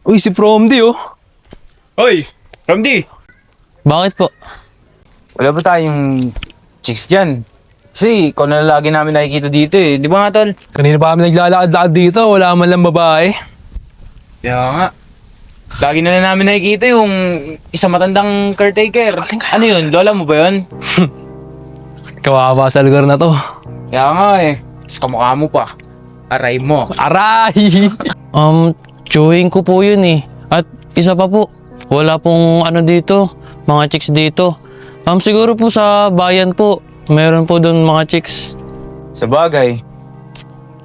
Uy, si Promdi oh. Hoy, Ramdi! Bakit po? Wala ba tayong chicks dyan? Kasi ikaw na lagi namin nakikita dito eh. Di ba nga, tol? Kanina pa kami naglalakad-lakad dito, wala man lang babae. Kaya nga. Lagi na lang namin nakikita yung isang matandang caretaker. Ano yun? Lola mo ba yun? Kawawa sa lugar na to. Kaya nga eh. Tapos kamukha mo pa. Aray mo. Aray! Chewing ko po yun eh. At isa pa po, wala pong ano dito, mga chicks dito. Siguro po sa bayan po, meron po doon mga chicks. Sa bagay.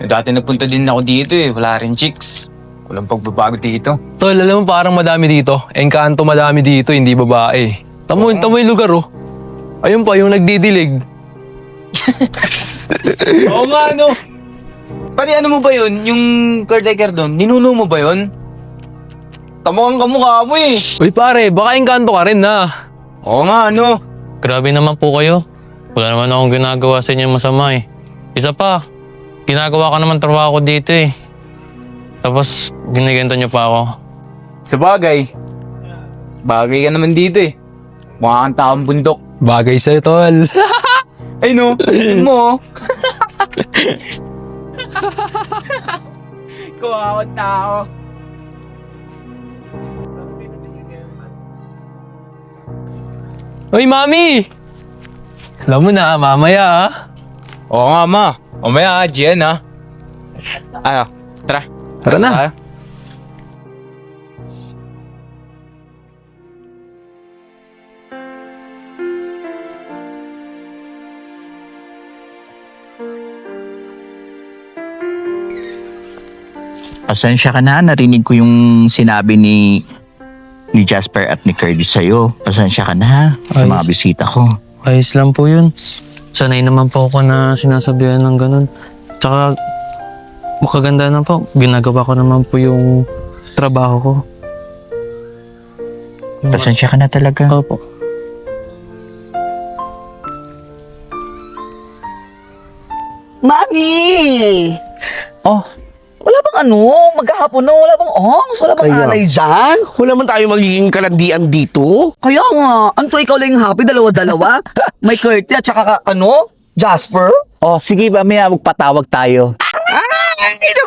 Dati nagpunta din ako dito eh. Wala rin chicks. Walang pagbabago dito. Tol, alam mo parang madami dito. Engkanto madami dito, hindi babae. Tamo yung lugar oh. Ayun pa, yung nagdidilig. Oo nga ano. Pati ano mo ba yun? Yung caretaker doon, ninuno mo ba yun? Kamukhang kamukha mo eh. Uy pare, baka engkanto ka rin na. Oo nga ano. Grabe naman po kayo. Wala naman akong ginagawa sa inyo masama eh. Isa pa, ginagawa ka naman trabaho ko dito eh. Tapos, ginigento niyo pa ako. Sa bagay. Bagay ka naman dito eh. Mukha kang taong bundok. Bagay sa'yo tol. Ay no, mo. Kuwakot na ako. Uy mami! Alam mo na, mamaya ah. Oo nga ma. Umaya Jen ha. Ano, tara. Tara na. tayo. Pasensya ka na, narinig ko yung sinabi ni Jasper at ni Curtis sa'yo. Pasensya ka na ha, sa mga Ayos. bisita ko. Ayos lang po yun. Sanay naman po ako na sinasabihan ng ganun. Tsaka, makaganda na po. Ginagawa ko naman po yung trabaho ko. Pasensya ka na talaga. Opo. Mami! Oh, Wala bang maghahapon na, wala bang ongs, wala bang Kaya. alay dyan? Wala man tayo magiging kalandian dito. Kaya nga, ikaw lang yung happy, dalawa-dalawa? May Curtis at saka Jasper? Oh, sige, mamaya magpatawag tayo.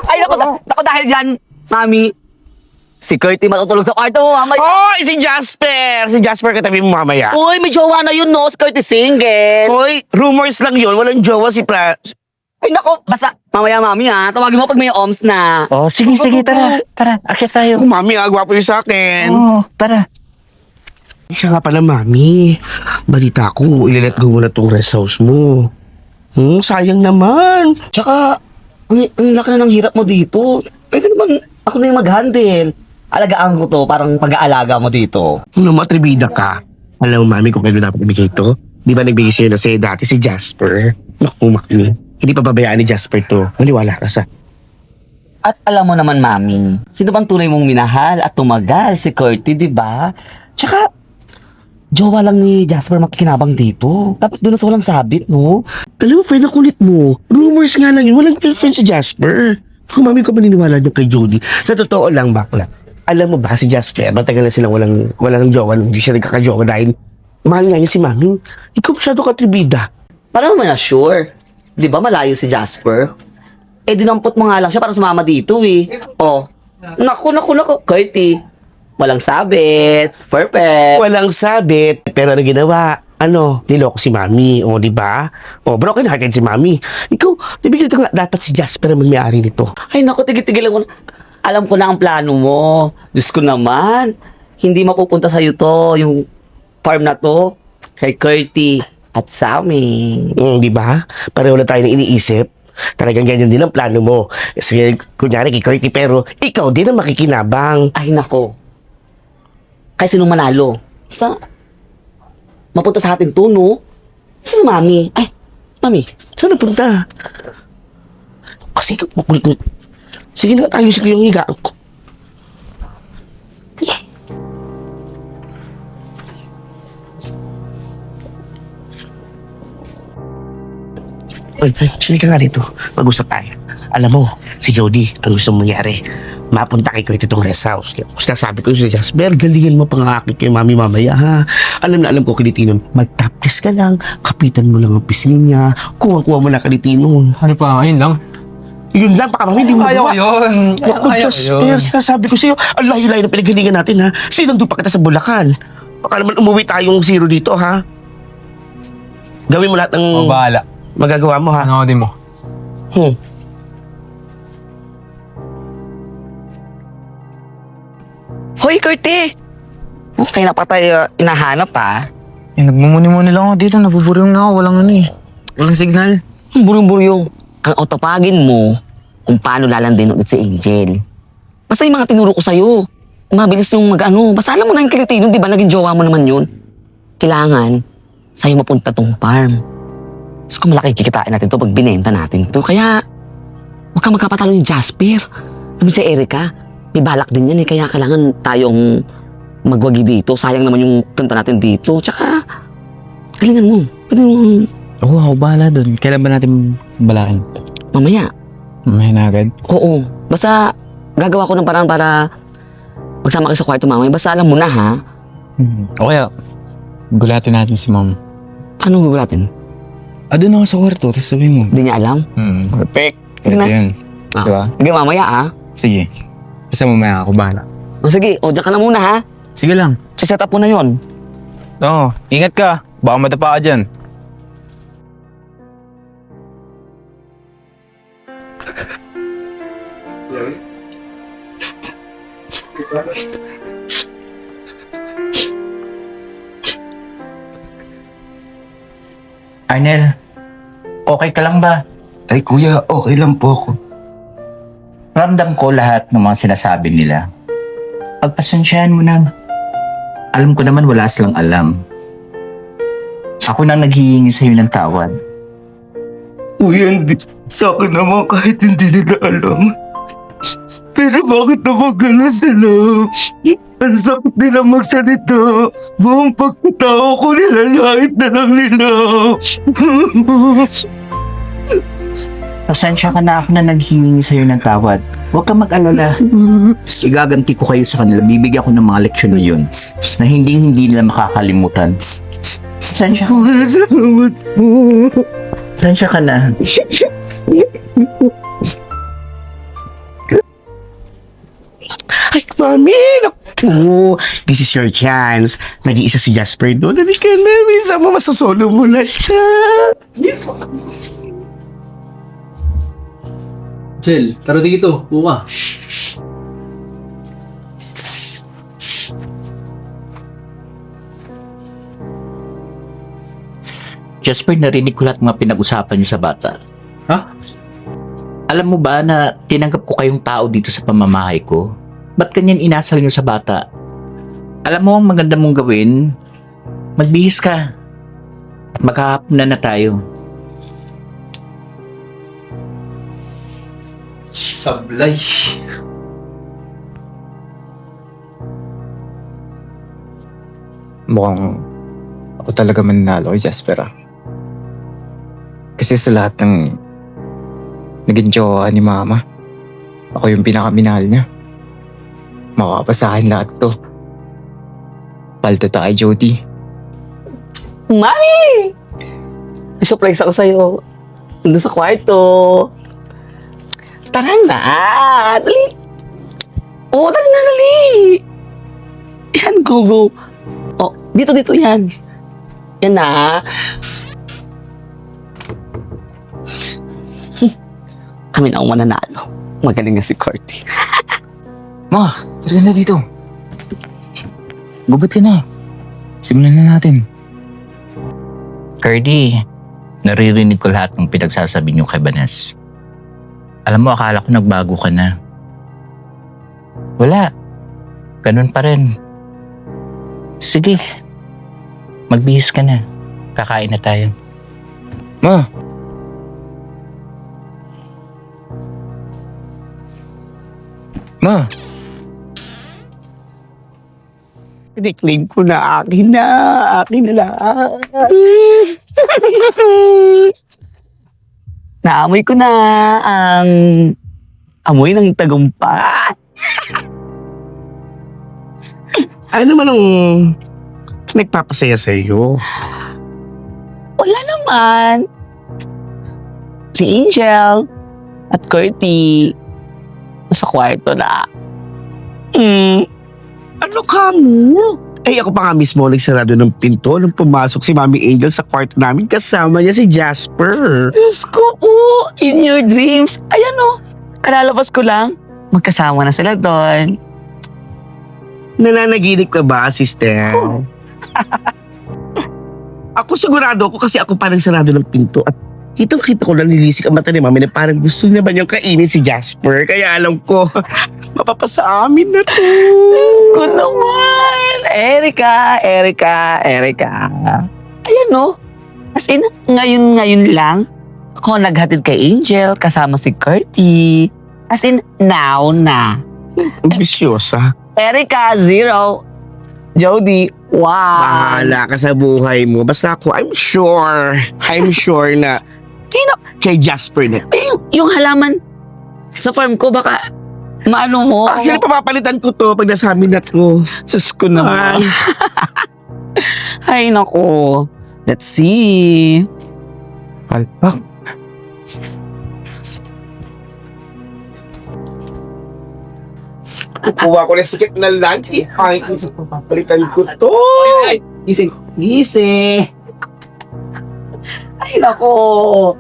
Ay, naku, dahil dyan, Mami, si Curtis matutulog sa kwarto, mamaya. Oh, si Jasper! Si Jasper katabi mo mamaya. Uy, may jowa na yun, no? Si Curtis single. Hoy, rumors lang yun. Walang jowa si Ay, naku, basta, mamaya, Mami, tawagin mo pag may oms na. Oh, sige, tara. Tara, akit tayo. Oh, mami, agwapo yun sa akin. Oh, tara. Siya nga pala, mami. Balita ko, ilalet go mo na tong rest house mo. Sayang naman. Tsaka, ang laki na ng hirap mo dito. Pwede naman, ako na yung mag-handle. Alagaan ko to, parang pag-aalaga mo dito. Kung matribida ka, alam mo, mami, kung kailan dapat ibigay ito? Di ba nagbigay sa'yo na sa'yo dati si Jasper? Naku, mami. Hindi pa babayaan ni Jasper to. Maniwala ka sa... At alam mo naman, Mami, sino bang tunay mong minahal at tumagal? Si Curtis, di ba? Tsaka, jowa lang ni Jasper makikinabang dito. Dapat doon na sa walang sabit, no? Alam mo, friend, ang kulit mo. Rumors nga lang yun. Walang girlfriend si Jasper. Kung mami ko maniniwala niyo kay Jody. Sa totoo lang, bakla. Alam mo ba si Jasper, matagal na silang walang jowa. Hindi siya nagkakajowa dahil mahal nga niya si mami. Ikaw masyado katribida. Parang naman na sure. Di ba malayo si Jasper? Eh, dinampot mo nga lang siya para sumama dito, eh. Oh. Naku, Curtis. Walang sabit. Perfect. Walang sabit. Pero ano ginawa? Niloko si mami. O, di ba? O, broken hearted si mami. Ikaw, nabigyan ka nga dapat si Jasper naman may-ari nito. Ay, naku, tigil-tigil mo. Alam ko na ang plano mo. Diyos ko naman. Hindi mapupunta sa'yo to, yung farm na to. Kay Curtis at Sammy. Di ba? Pareho na tayo na iniisip. Talagang ganyan din ang plano mo. Kasi, kunyari kay Curtis, pero ikaw din ang makikinabang. Ay, nako. Kaya sinong manalo? Mapunta sa atin to, no? Si Mami. Ay, Mami. Saan napunta? Kasi, sige na tayo sa yung higaan ko. Ay, sige ka nga dito. Mag-usap tayo. Alam mo, si Jody, ang gusto mong mangyari. mapunta kay Kurt itong rest house. Kaya sinasabi ko sa Jasper, galingan mo pangakit kay mami mamaya ha. Alam na alam ko kilitinon. Magtapis ka lang, kapitan mo lang ang pisngi niya, kuha-kuha mo na kilitinon. Ano pa, ayun lang. Yun lang, baka mami, hindi mo Ayaw magawa. yun. Naku, Jasper, sinasabi ko sa'yo, ang layo-layo na pinaghilingan natin ha. Sinundo pa kita sa Bulacan. Baka naman umuwi tayong zero dito ha. Gawin mo lahat ng Mabahala. magagawa mo ha. Ano din mo? Hoy, Kurti! Okay na pa tayo inahanap ha. Nagmumuni-muni lang ako dito. Nabuburyong na ako. Walang ano eh. Walang signal. Buryong-buryong. Ang autopagin mo kung paano lalandin ulit si Angel. Basta yung mga tinuro ko sa'yo. Mabilis yung mag-ano. Basta alam mo na yung Kilitino, di ba? Naging jowa mo naman yun. Kailangan, sa'yo mapunta tong farm. Tapos kung malaki kikitain natin to pag binenta natin to. Kaya, huwag kang magkapatalo yung Jasper. Sabi si Erica, may balak din yan eh. Kaya kailangan tayong magwagi dito. Sayang naman yung punta natin dito. Tsaka, galingan mo. Pwede mo, Oo, ako bahala dun. Kailan ba natin balakin? mamaya. May na agad. Oo. Basta, gagawa ko ng parang para magsama kayo sa kwarto mamaya. Basta alam mo na ha. O kaya, gulatin natin si mom. Paano gugulatin? Doon ako sa kwarto, tapos sabihin mo. Hindi niya alam. Perfect. Sige na. Yun. Ah. Diba? Sige, mamaya ah. Sige. Basta mamaya ako bahala. O sige, o dyan ka na muna ha. Sige lang. Set up mo na yon. Oo, ingat ka. Baka madapa ka dyan. Arnel, okay ka lang ba? Ay kuya, okay lang po ako. Ramdam ko lahat ng mga sinasabi nila. Pagpasensyahan mo na. Alam ko naman wala silang alam. Ako nang naghihingi sa'yo ng tawad. Kuya, hindi. Sa akin naman kahit hindi nila alam. Pero bakit naman gano'n sila? Ang sakit nila magsalita. Buong pagkatao ko nilalait na lang nila. Pasensya ka na, ako na naghihingi sa'yo ng tawad. Huwag kang mag-alala. Igaganti ko kayo sa kanila. Bibigyan ko ng mga leksyon na yun na hindi nila makakalimutan. Pasensya ka. Salamat po. Pasensya ka na. Ay, mami! Naku! This is your chance. Nag-iisa si Jasper doon. Dali ka na. Minsan mo masasolo mo na siya. Jel, tara dito. Buka. Jasper, narinig ko lahat mga pinag-usapan niyo sa bata. Ha? Alam mo ba na tinanggap ko kayong tao dito sa pamamahay ko? Ba't kanyan inasal niyo sa bata? Alam mo ang maganda mong gawin? Magbihis ka. At maghahaponan na tayo. Sablay. Mukhang ako talaga mananalo kay Jasper ah. Kasi sa lahat ng naging jowa ni Mama, ako yung pinakaminahal niya. Makapasahin lahat to. Palto tayo, Jody. Mami! May surprise ako sa'yo. Doon sa kwarto. Tara na! Dali! Oo, dali na, dali! Yan, go, go. Oh, dito yan. Yan na. Kami na ang mananalo. Magaling nga si Corty. Ma, tara na dito. Gubat ka na. Simulan na natin. Cardi, naririnig ko lahat ng pinagsasabi niyo kay Banes. Alam mo, akala ko nagbago ka na. Wala. Ganun pa rin. Sige. Magbihis ka na. Kakain na tayo. Ma, Ma, Nickname ko na akin na. Akin na lang. Naamoy ko na ang amoy ng tagumpay. Ano naman ang nagpapasaya sa iyo? Wala naman. Si Angel at Curty nasa kwarto na. Ano ka mo? Ay, ako pa nga mismo nagsarado ng pinto nung pumasok si Mami Angel sa kwarto namin kasama niya si Jasper. Diyos ko po, in your dreams. Ayan o, kalalabas ko lang. Magkasama na sila doon. Nananaginip ka ba, sister? Ako sigurado ako kasi ako pa nagsarado ng pinto at kitang-kita ko nanilisik ang mata ni Mami na parang gusto niya ba niyang kainin si Jasper. Kaya alam ko, mapapasa amin na to. Good naman! Erika. Ayan no. As in, ngayon lang, ako naghatid kay Angel kasama si Curty. As in, now na. Ambisyosa. Erika, 0. Jody, 1. Bahala ka sa buhay mo. Basta ako, I'm sure na kay Jasper na. Ay, yung halaman sa farm ko, baka maano mo. Actually, papapalitan ko to pag nasa amin na to. Sus ko naman. Ay, nako. Let's see. Palpak. Kukuha ko na sikit na lunch. Ay, isa papapalitan ko to. Gising. Ay, nako.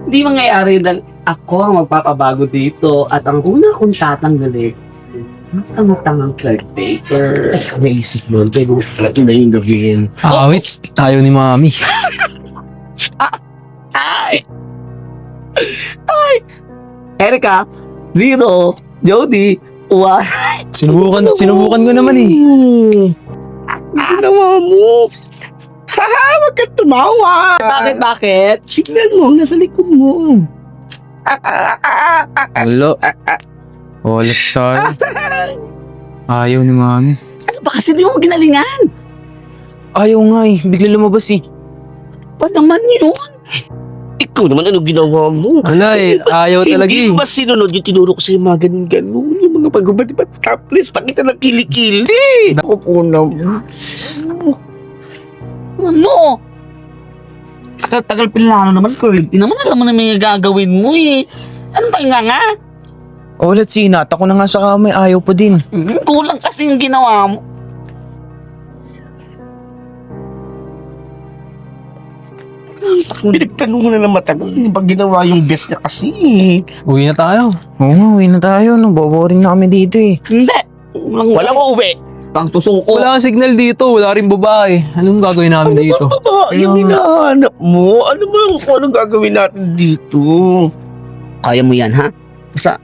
Hindi mangyayari na ako ang magpapabago dito at ang una kong tatanggalin ang caretaker. Ay, naisip mo. Pero flat na yung gawin. Awit, tayo ni Mami. Erika, 0. Jody, 1. Sinubukan ko naman eh. Ginawa mo. Haha, wag kang tumawa. Bakit? Tignan mo, nasa likod mo. Hello. Oh, let's start. Ayaw ni Mami. Ano ba kasi di mo ginalingan? Ayaw nga eh. Bigla lumabas eh. Pa naman yun? Ikaw naman, ano ginawa mo? Wala eh, ayaw talaga Hindi eh. mo ba sinunod yung tinuro ko sa'yo mga ganun-ganun? Yung mga pag-ubad-ibad. Please, pakita ng kilikili. Ako po naman. Ano? Tagal pinlano naman, Curly. Naman alam mo na may gagawin mo eh. Ano tayo nga? Oh, let's see. Nata ko na nga sa kamay. Ayaw pa din. Kulang kasi yung ginawa mo. Pinagtanong na ng matagal. Hindi ba ginawa yung best niya kasi? Uwi na tayo. Oo nga, uwi na tayo. Boring na kami dito eh. Hindi. Walang uuwi. Pang tusuko. Wala kang signal dito, wala rin babae. Anong gagawin namin dito? Baba, yung hinahanap mo. Ano ba kung anong gagawin natin dito? Kaya mo yan, ha? Basta,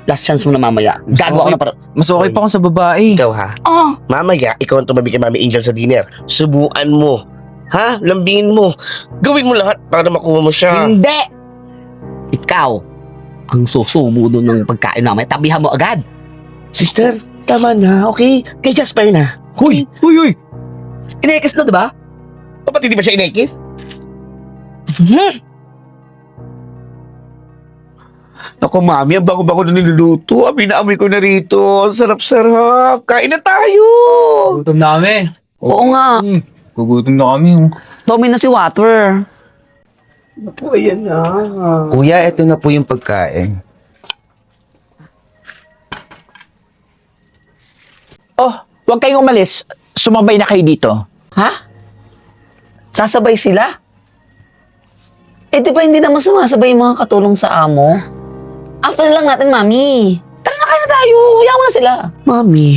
last chance mo na mamaya. Gagawa ko na para... Mas okay pa akong sa babae. Ikaw ha? Ah! Mamaya, ikaw ang tumabi kay Mami Angel sa dinner. Subuan mo. Ha? Lambingin mo. Gawin mo lahat para makuha mo siya. Hindi! Ikaw, ang susumo doon ng pagkain namin. Tabihan mo agad. Sister, tama na, okay? Kay Jasper na. Huy! Inekes na, diba? O pati di ba siya inekis? Ako, Mami, ang bago-bago na niluluto. Amoy ko na rito. Sarap-sarap. Kain na tayo. Gutom namin. Oo nga. Gugutom na kami. Tommy na si Water. Ako, ayan na. Kuya, eto na po yung pagkain. Oh, huwag kayong umalis. Sumabay na kayo dito. Ha? Sasabay sila? Eh, di ba hindi naman sumasabay yung mga katulong sa amo? After lang natin, Mami. Tara na, kain na tayo. Hayaan mo na sila. Mami,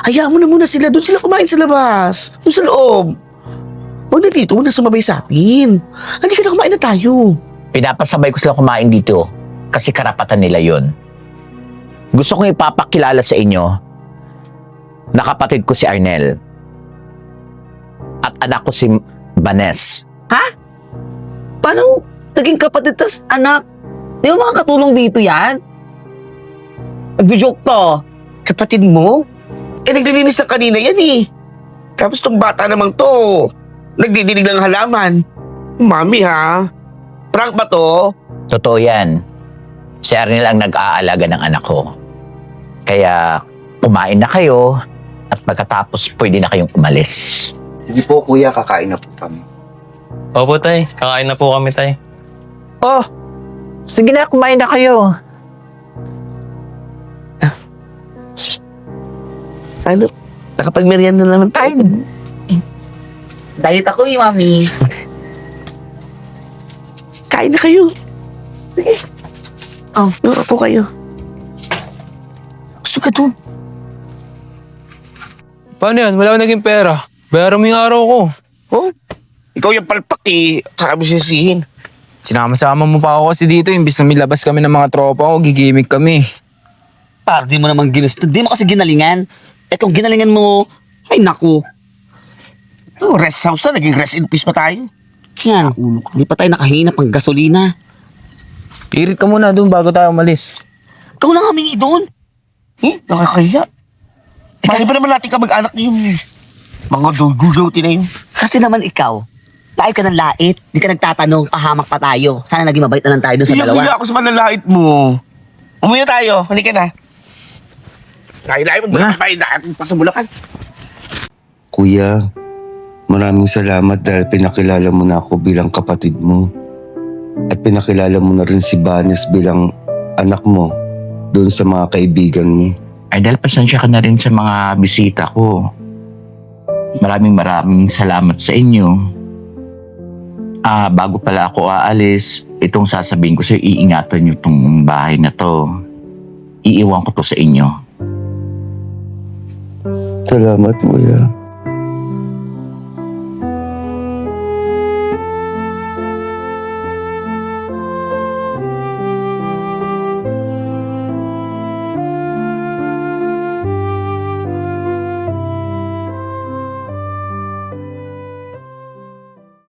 hayaan mo na muna sila. Doon sila kumain sa labas. Doon sa loob. Huwag na dito. Huwag na sumabay sa amin. Hindi ka na kumain na tayo. Pinapasabay ko sila kumain dito kasi karapatan nila yon. Gusto kong ipapakilala sa inyo na kapatid ko si Arnel at anak ko si Banes. Paano naging kapatid tas anak? Di ba mga katulong dito yan? Nagjo-joke to. Kapatid mo? Eh, naglilinis ng kanina yan eh. Tapos tong bata namang to, nagdidinig ng halaman. Mami ha? Prank ba to? Totoo yan. Si Arnel ang nag-aalaga ng anak ko. Kaya kumain na kayo at pagkatapos pwede na kayong umalis. Sige po kuya, kakain na po kami. Opo, tay. Kakain na po kami, tay. Oh, sige na, kumain na kayo. Ano? Nakapagmerienda na naman tayo. Diet ako mami. Kain na kayo. Sige. Oh. Duro po kayo. Gusto ka dun. Paano yan? Wala akong naging pera. Bayaran mo yung araw ko. Oh? Ikaw yung palpak eh. Saka mo sisihin. Sinama-sama mo pa ako kasi dito, imbis na milabas kami ng mga tropa ko, gigimik kami. Par, di mo naman ginusto. Di mo kasi ginalingan. Eh kung ginalingan mo, ay naku. Oh, rest house na. Naging rest in peace pa tayo. Yan. Di pa tayo nakahingi ng gasolina. Pirit ka muna doon bago tayo umalis. Ikaw lang humingi doon. Nakakaya. Mali ba naman natin kamag-anak niyo yung mga duguti na yun? Kasi naman ikaw, tayo ka ng lait. Di ka nagtatanong, pahamak pa tayo. Sana naging mabait na lang tayo doon sa dalawa. Iyak ako sa manlalait mo. Umuwi na tayo. Halika na. Lain-lain mo. Wala. Bahay na pa sa Bulacan. Kuya, maraming salamat dahil pinakilala mo na ako bilang kapatid mo. At pinakilala mo na rin si Vanes bilang anak mo doon sa mga kaibigan mo. Ay, dahil pasensya ka na rin sa mga bisita ko. Maraming salamat sa inyo. Bago pala ako aalis, itong sasabihin ko sa'yo, iingatan nyo itong bahay na to. Iiwan ko to sa inyo. Salamat kuya.